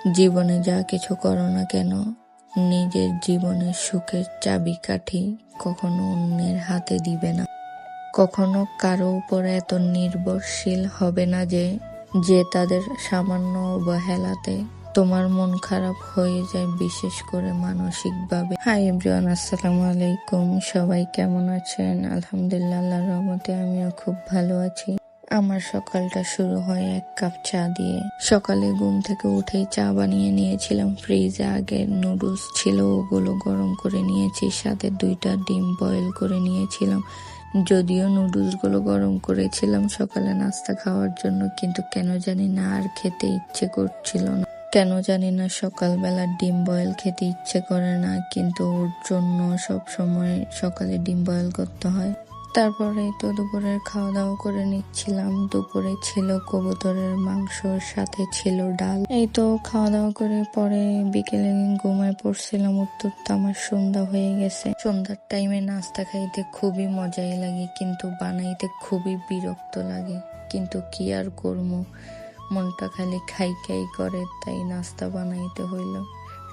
জীবনে যা কিছু করো না কেন, নিজের জীবনের সুখের চাবিকাঠি কখনো অন্যের হাতে দিবে না। কখনো কারো উপর এত নির্ভরশীল হবে না যে তাদের সামান্য অবহেলাতে তোমার মন খারাপ হয়ে যায়, বিশেষ করে মানসিকভাবে। হাই এভরিওয়ান, আসসালামু আলাইকুম। সবাই কেমন আছেন? আলহামদুলিল্লাহ, আল্লাহর রহমতে আমিও খুব ভালো আছি। আমার সকালটা শুরু হয় এক কাপ চা দিয়ে। সকালে ঘুম থেকে উঠেই চা বানিয়ে নিয়েছিলাম। ফ্রিজে আগে নুডলস ছিল, ওগুলো গরম করে নিয়েছি, সাথে 2টা ডিম বয়েল করে নিয়েছিলাম। যদিও নুডলসগুলো গরম করেছিলাম সকালে নাস্তা খাওয়ার জন্য, কিন্তু কেন জানি না আর খেতে ইচ্ছে করছিল না। কেন জানি না সকালবেলা ডিম বয়েল খেতে ইচ্ছে করে না, কিন্তু ওর জন্য সব সময় সকালে ডিম বয়েল করতে হয়। তারপরে তো দুপুরের খাওয়া দাওয়া করে নিচ্ছিলাম। দুপুরে ছিল কবুতরের মাংস, সাথে ছিল ডাল। এই তো খাওয়া দাওয়া করে পরে বিকেলে ঘুমায় পড়ছিলাম। উঠতে আমার সন্ধ্যা হয়ে গেছে। সন্ধ্যার টাইমে নাস্তা খাইতে খুবই মজাই লাগে, কিন্তু বানাইতে খুবই বিরক্ত লাগে। কিন্তু কি আর করবো, মনটা খালি খাই খাই করে, তাই নাস্তা বানাইতে হইল।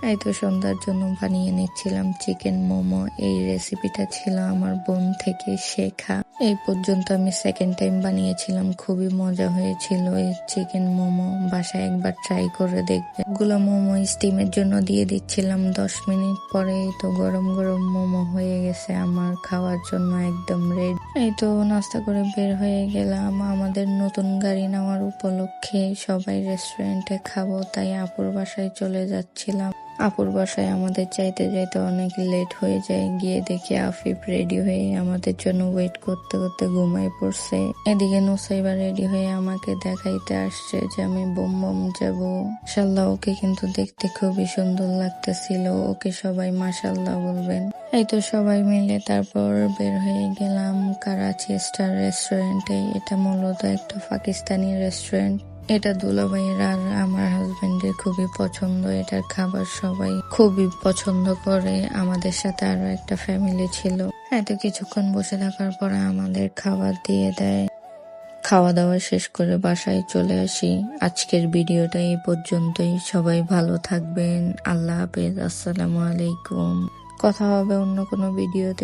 এই তো সন্ধ্যার জন্য বানিয়ে নিচ্ছিলাম চিকেন মোমো। এই রেসিপিটা ছিল আমার বোন থেকে শেখা। এই পর্যন্ত আমি সেকেন্ড টাইম বানিয়েছিলাম, খুবই মজা হয়েছিল এই চিকেন মোমো। বাসায় একবার ট্রাই করে দেখবে। গুলো মোমো স্টিমের জন্য দিয়ে দিচ্ছিলাম। 10 মিনিট পরে তো গরম গরম মোমো হয়ে গেছে আমার খাওয়ার জন্য একদম রেডি। এই তো নাস্তা করে বের হয়ে গেলাম। আমাদের নতুন গাড়ি নেওয়ার উপলক্ষে সবাই রেস্টুরেন্টে খাবো, তাই আপুর বাসায় চলে যাচ্ছিলাম। আপুর বাসায় আমাদের যাইতে যাইতে অনেক লেট হয়ে যায়। গিয়ে দেখি আফিফ রেডি হয়ে আমাদের জন্য ওয়েট করতে করতে ঘুমায় পড়ছে। এদিকে নুসাইবা রেডি হয়ে আমাকে দেখাইতে আসছে যে আমি বোম বোম যাবো। মাশাআল্লাহ, ওকে কিন্তু দেখতে খুবই সুন্দর লাগতেছিল। ওকে সবাই মাশাআল্লাহ বলবেন। এই তো সবাই মিলে তারপর বের হয়ে গেলাম করাচি স্টার রেস্টুরেন্টে। এটা মূলত একটা পাকিস্তানি রেস্টুরেন্ট। এটা দুলাভাইয়ের আর আমার হাজবেন্ডের খুবই পছন্দ। এটার খাবার সবাই খুবই পছন্দ করে। আমাদের সাথে আরো একটা ফ্যামিলি ছিল। তো কিছুক্ষণ বসে থাকার পরে আমাদের খাবার দিয়ে দেয়। খাওয়া দাওয়া শেষ করে বাসায় চলে আসি। আজকের ভিডিওটা এই পর্যন্তই। সবাই ভালো থাকবেন। আল্লাহ হাফেজ। আসসালামু আলাইকুম। কথা হবে অন্য কোনো ভিডিওতে।